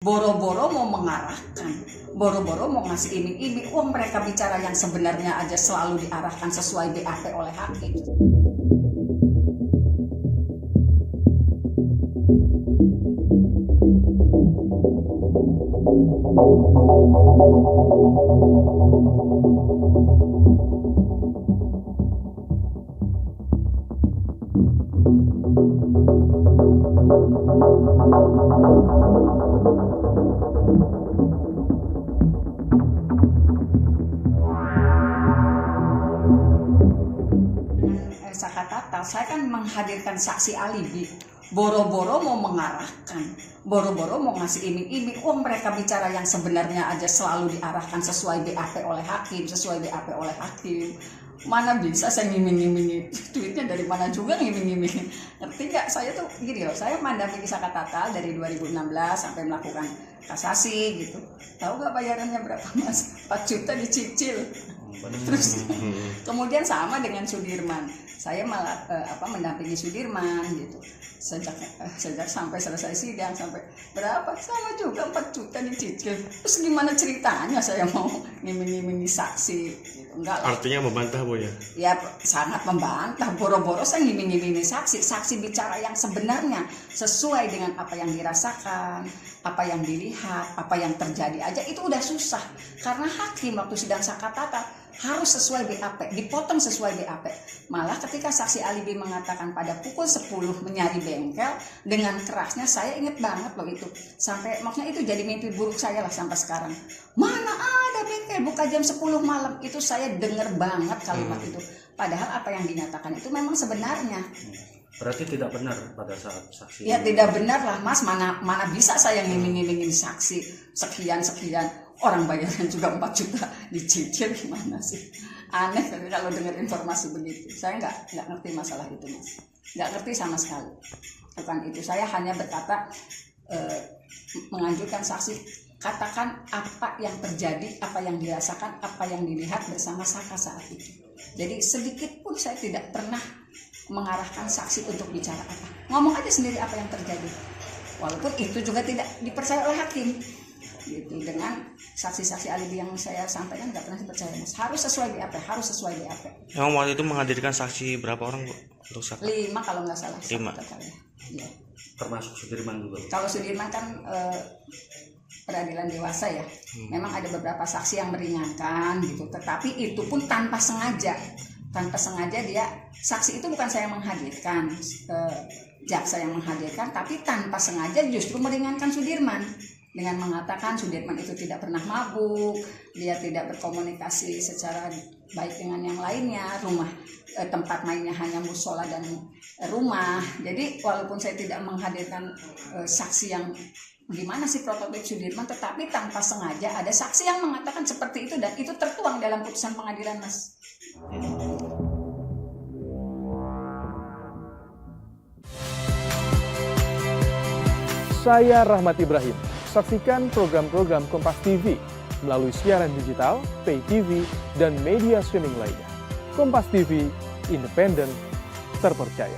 boro-boro mau mengarahkan, boro-boro mau ngasih iming-iming. Mereka bicara yang sebenarnya aja selalu diarahkan sesuai BAP oleh hakim. Sakatata, saya kan menghadirkan saksi alibi, boro-boro mau mengarahkan, boro-boro mau ngasih iming-iming. Mereka bicara yang sebenarnya aja selalu diarahkan sesuai BAP oleh hakim, sesuai BAP oleh hakim. Mana bisa saya ngiming-ngiming, duitnya dari mana juga ngiming-ngiming. Ngerti gak? Saya tuh gini loh, saya mendampingi Sakatata dari 2016 sampai melakukan kasasi gitu. Tahu gak bayarannya berapa, Mas? 4 juta dicicil. Terus kemudian sama dengan Sudirman, saya malah mendampingi Sudirman gitu sejak sampai selesai sidang, sampai berapa sama juga 4 juta dicicil. Terus gimana ceritanya saya mau ngiming-ngiming saksi gitu. Enggak lah. Artinya membantah, Bu, ya? Ya sangat membantah. Boro-boro saya ngiming-ngiming saksi bicara yang sebenarnya sesuai dengan apa yang dirasakan, apa yang dilihat, apa yang terjadi aja itu udah susah. Karena hakim waktu sidang Sakatata harus sesuai BAP, dipotong sesuai BAP. Malah ketika saksi alibi mengatakan pada pukul 10 menyari bengkel dengan kerasnya, saya ingat banget loh itu. Sampai maksudnya itu jadi mimpi buruk saya lah sampai sekarang. Mana ada bengkel buka jam 10 malam, itu saya dengar banget kalimat itu. Padahal apa yang dinyatakan itu memang sebenarnya. Berarti tidak benar pada saat saksi. Ya tidak benar lah, Mas. Mana bisa saya ngiming-ngimingin saksi sekian. Orang bayaran juga 4 juta dicicil, gimana sih? Aneh kalau dengar informasi begitu. Saya nggak ngerti masalah itu, Mas. Nggak ngerti sama sekali. Bukan itu. Saya hanya berkata menganjurkan saksi katakan apa yang terjadi, apa yang dirasakan, apa yang dilihat bersama Saka saat itu. Jadi sedikit pun saya tidak pernah mengarahkan saksi untuk bicara apa. Ngomong aja sendiri apa yang terjadi. Walaupun itu juga tidak dipercaya oleh hakim. Gitu. Dengan saksi-saksi alibi yang saya sampaikan nggak pernah dipercaya, Mas. Harus sesuai BAP, harus sesuai BAP. Yang waktu itu menghadirkan saksi berapa orang, Bu? 5 kalau nggak salah. 5. Ya. Termasuk Sudirman juga. Kalau Sudirman kan peradilan dewasa ya. Memang ada beberapa saksi yang meringankan gitu, tetapi itu pun tanpa sengaja. Tanpa sengaja dia, saksi itu bukan saya menghadirkan, jaksa yang menghadirkan, tapi tanpa sengaja justru meringankan Sudirman. Dengan mengatakan Sudirman itu tidak pernah mabuk, dia tidak berkomunikasi secara baik dengan yang lainnya, tempat mainnya hanya musola dan rumah. Jadi walaupun saya tidak menghadirkan saksi yang gimana sih prototip Sudirman, tetapi tanpa sengaja ada saksi yang mengatakan seperti itu dan itu tertuang dalam putusan pengadilan, Mas. Saya Rahmat Ibrahim. Saksikan program-program Kompas TV melalui siaran digital, pay TV, dan media streaming lainnya. Kompas TV, independen, terpercaya.